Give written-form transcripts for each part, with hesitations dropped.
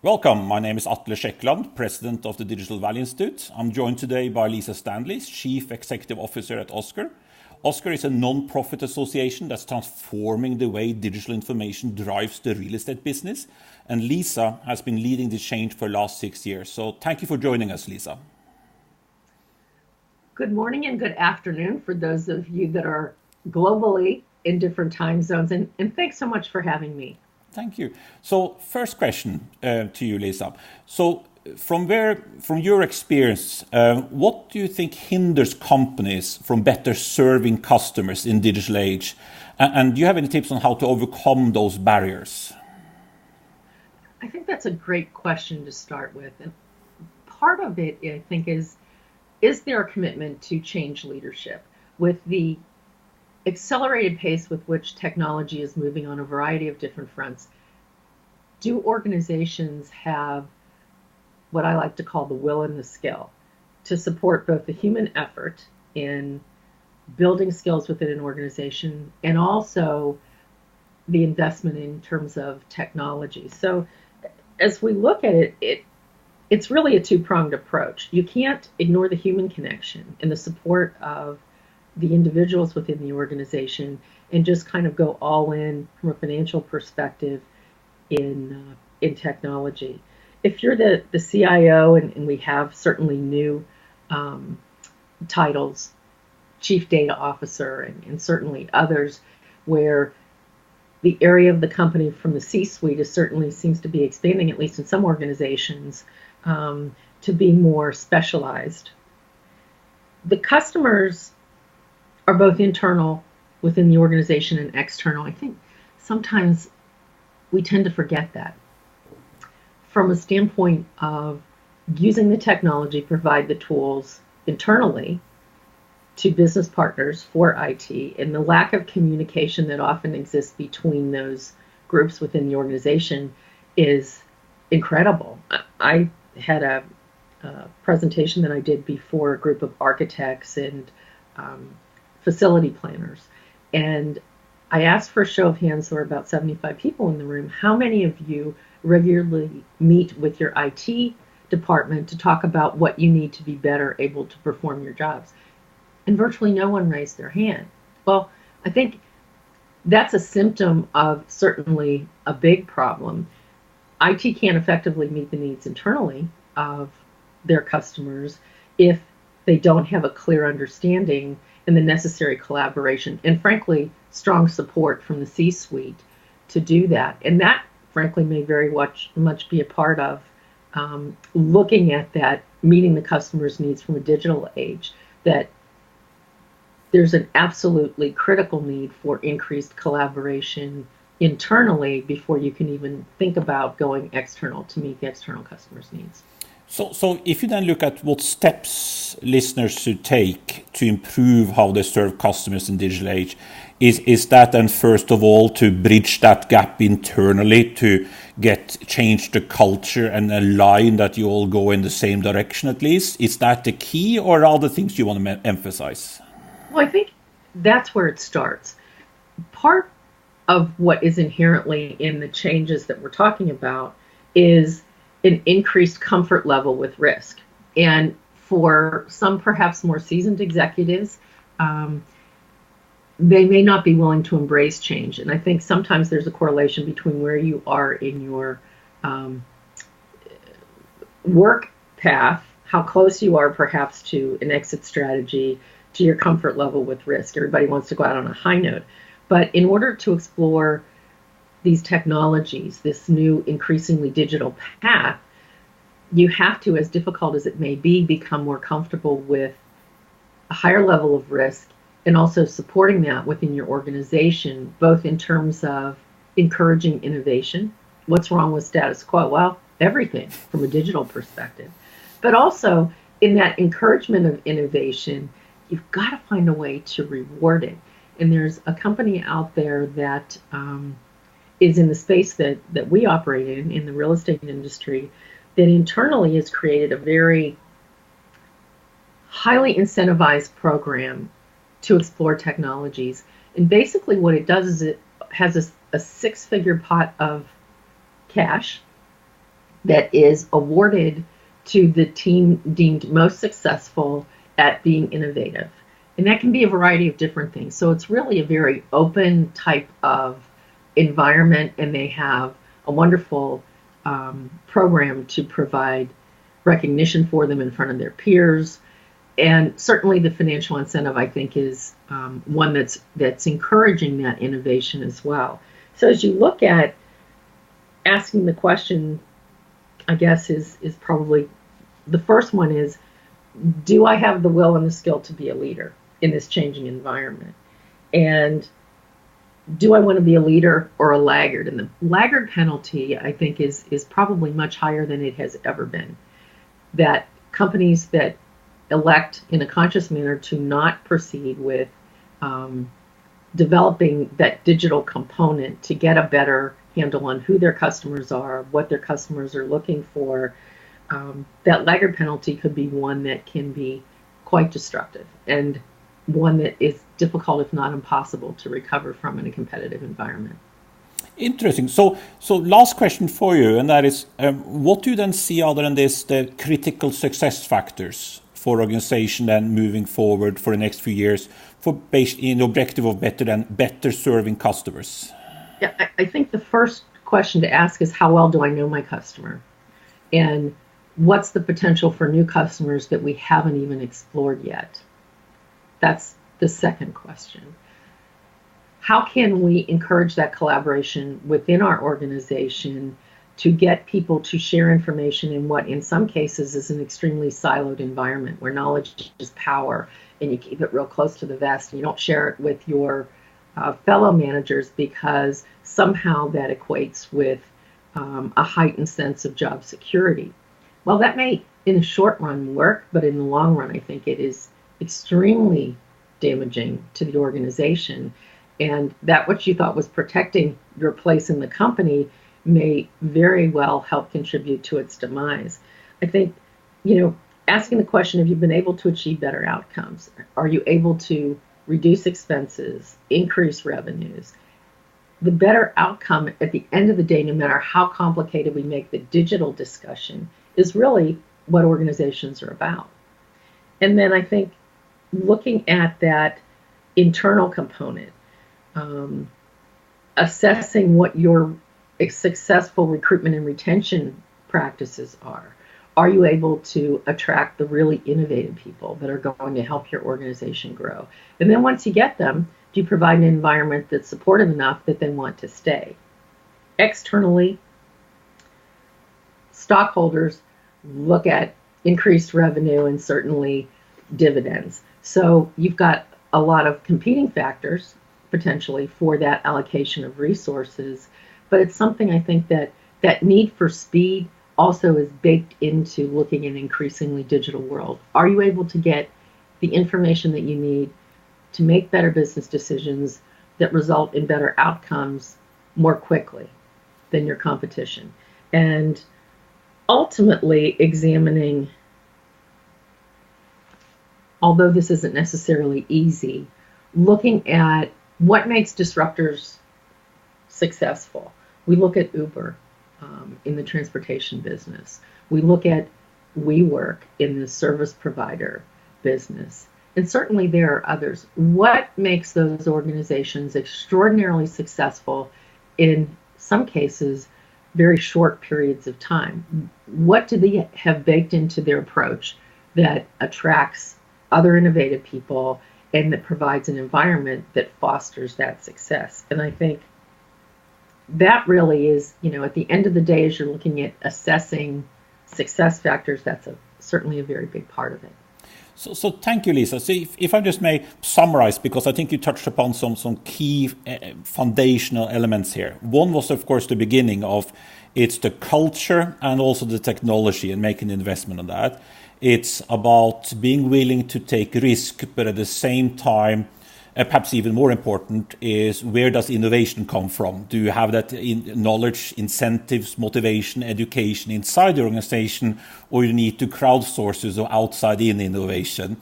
Welcome, my name is Atle Schekland, President of the Digital Value Institute. I'm joined today by Lisa Stanley, Chief Executive Officer at OSCRE. OSCRE is a non-profit association that's transforming the way digital information drives the real estate business. And Lisa has been leading this change for the last 6 years. So thank you for joining us, Lisa. Good morning and good afternoon for those of you that are globally in different time zones. And thanks so much for having me. Thank you. So first question to you, Lisa. So from your experience, what do you think hinders companies from better serving customers in digital age? And do you have any tips on how to overcome those barriers? I think that's a great question to start with. And part of it, I think, is there a commitment to change leadership? With the accelerated pace with which technology is moving on a variety of different fronts, do organizations have what I like to call the will and the skill to support both the human effort in building skills within an organization and also the investment in terms of technology? So as we look at it, it's really a two-pronged approach. You can't ignore the human connection and the support of the individuals within the organization and just kind of go all in from a financial perspective in technology. If you're the CIO, and we have certainly new titles, Chief Data Officer, and certainly others, where the area of the company from the C-suite is certainly seems to be expanding, at least in some organizations, to be more specialized. The customers are both internal within the organization and external. I think sometimes we tend to forget that. From a standpoint of using the technology, provide the tools internally to business partners for IT, and the lack of communication that often exists between those groups within the organization is incredible. I had a presentation that I did before a group of architects and facility planners. And I asked for a show of hands, there were about 75 people in the room. How many of you regularly meet with your IT department to talk about what you need to be better able to perform your jobs? And virtually no one raised their hand. Well, I think that's a symptom of certainly a big problem. IT can't effectively meet the needs internally of their customers if they don't have a clear understanding and the necessary collaboration and, frankly, strong support from the C-suite to do that. And that, frankly, may very much be a part of looking at that, meeting the customer's needs from a digital age, that there's an absolutely critical need for increased collaboration internally before you can even think about going external to meet the external customer's needs. So if you then look at what steps listeners should take to improve how they serve customers in digital age, is that then first of all to bridge that gap internally to change the culture and align that you all go in the same direction at least? Is that the key, or are there things you want to emphasize? Well, I think that's where it starts. Part of what is inherently in the changes that we're talking about is an increased comfort level with risk. And for some perhaps more seasoned executives, they may not be willing to embrace change. And I think sometimes there's a correlation between where you are in your work path, how close you are perhaps to an exit strategy, to your comfort level with risk. Everybody wants to go out on a high note. But in order to explore these technologies, this new increasingly digital path, you have to, as difficult as it may be, become more comfortable with a higher level of risk and also supporting that within your organization, both in terms of encouraging innovation. What's wrong with status quo? Well, everything from a digital perspective. But also in that encouragement of innovation, you've got to find a way to reward it. And there's a company out there that is in the space that we operate in the real estate industry, that internally has created a very highly incentivized program to explore technologies. And basically what it does is it has a six-figure pot of cash that is awarded to the team deemed most successful at being innovative. And that can be a variety of different things. So it's really a very open type of environment, and they have a wonderful program to provide recognition for them in front of their peers. And certainly the financial incentive, I think, is one that's encouraging that innovation as well. So as you look at asking the question, I guess is probably the first one is, do I have the will and the skill to be a leader in this changing environment? And do I want to be a leader or a laggard? And the laggard penalty, I think, is probably much higher than it has ever been. That companies that elect in a conscious manner to not proceed with developing that digital component to get a better handle on who their customers are, what their customers are looking for, that laggard penalty could be one that can be quite destructive and one that is difficult, if not impossible, to recover from in a competitive environment. Interesting. So last question for you, and that is, what do you then see other than this, the critical success factors for organization then moving forward for the next few years, for based in the objective of better serving customers? Yeah, I think the first question to ask is, how well do I know my customer? And what's the potential for new customers that we haven't even explored yet? That's the second question. How can we encourage that collaboration within our organization to get people to share information in what in some cases is an extremely siloed environment where knowledge is power and you keep it real close to the vest and you don't share it with your fellow managers because somehow that equates with a heightened sense of job security. Well, that may in the short run work, but in the long run I think it is extremely damaging to the organization, and that what you thought was protecting your place in the company may very well help contribute to its demise. I think, asking the question, have you been able to achieve better outcomes? Are you able to reduce expenses, increase revenues? The better outcome at the end of the day, no matter how complicated we make the digital discussion, is really what organizations are about. And then I think looking at that internal component, assessing what your successful recruitment and retention practices are. Are you able to attract the really innovative people that are going to help your organization grow? And then once you get them, do you provide an environment that's supportive enough that they want to stay? Externally, stockholders look at increased revenue and certainly dividends. So you've got a lot of competing factors potentially for that allocation of resources, but it's something I think that need for speed also is baked into looking at an increasingly digital world. Are you able to get the information that you need to make better business decisions that result in better outcomes more quickly than your competition? And ultimately examining, although this isn't necessarily easy, looking at what makes disruptors successful. We look at Uber in the transportation business. We look at WeWork in the service provider business. And certainly there are others. What makes those organizations extraordinarily successful in some cases very short periods of time? What do they have baked into their approach that attracts other innovative people and that provides an environment that fosters that success? And I think that really is, at the end of the day, as you're looking at assessing success factors, that's certainly a very big part of it. So thank you, Lisa. So if I just may summarize, because I think you touched upon some key foundational elements here. One was, of course, the beginning of it's the culture and also the technology and making an investment on that. It's about being willing to take risk, but at the same time, perhaps even more important is where does innovation come from? Do you have that knowledge, incentives, motivation, education inside the organization, or you need to crowdsource it or outside in innovation?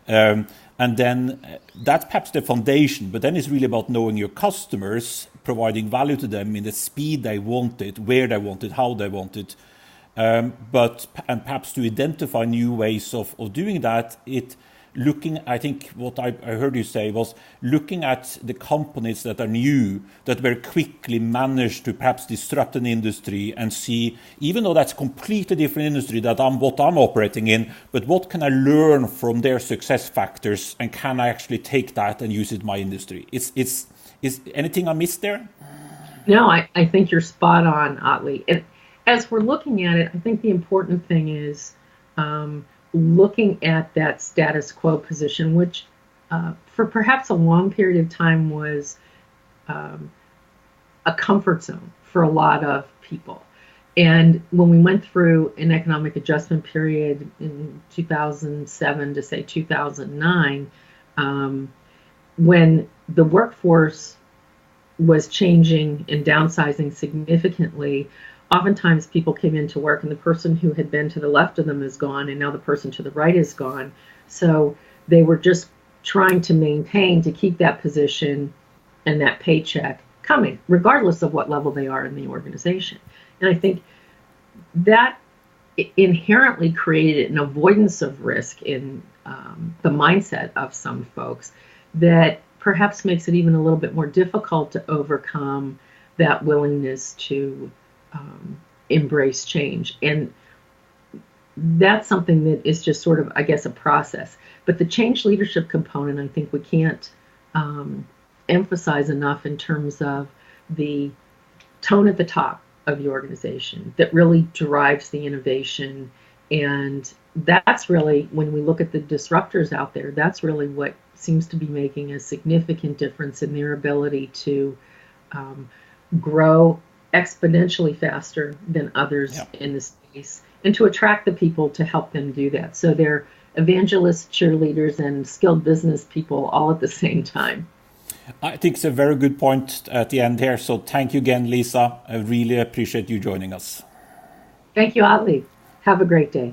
And then that's perhaps the foundation, but then it's really about knowing your customers, providing value to them in the speed they want it, where they want it, how they want it. and perhaps to identify new ways of doing that, I think what I heard you say was looking at the companies that are new, that very quickly managed to perhaps disrupt an industry and see, even though that's a completely different industry that what I'm operating in, but what can I learn from their success factors, and can I actually take that and use it in my industry? Is anything I missed there? No, I think you're spot on, Otley. And as we're looking at it, I think the important thing is looking at that status quo position, which for perhaps a long period of time was a comfort zone for a lot of people. And when we went through an economic adjustment period in 2007 to say 2009, when the workforce was changing and downsizing significantly, oftentimes people came into work and the person who had been to the left of them is gone, and now the person to the right is gone. So they were just trying to maintain, to keep that position and that paycheck coming, regardless of what level they are in the organization. And I think that inherently created an avoidance of risk in the mindset of some folks that perhaps makes it even a little bit more difficult to overcome that willingness to embrace change. And that's something that is just sort of, I guess, a process. But the change leadership component, I think we can't emphasize enough in terms of the tone at the top of the organization that really drives the innovation. And that's really, when we look at the disruptors out there, that's really what seems to be making a significant difference in their ability to grow exponentially faster than others in the space, and to attract the people to help them do that. So they're evangelists, cheerleaders, and skilled business people all at the same time. I think it's a very good point at the end here. So thank you again, Lisa. I really appreciate you joining us. Thank you, Otley. Have a great day.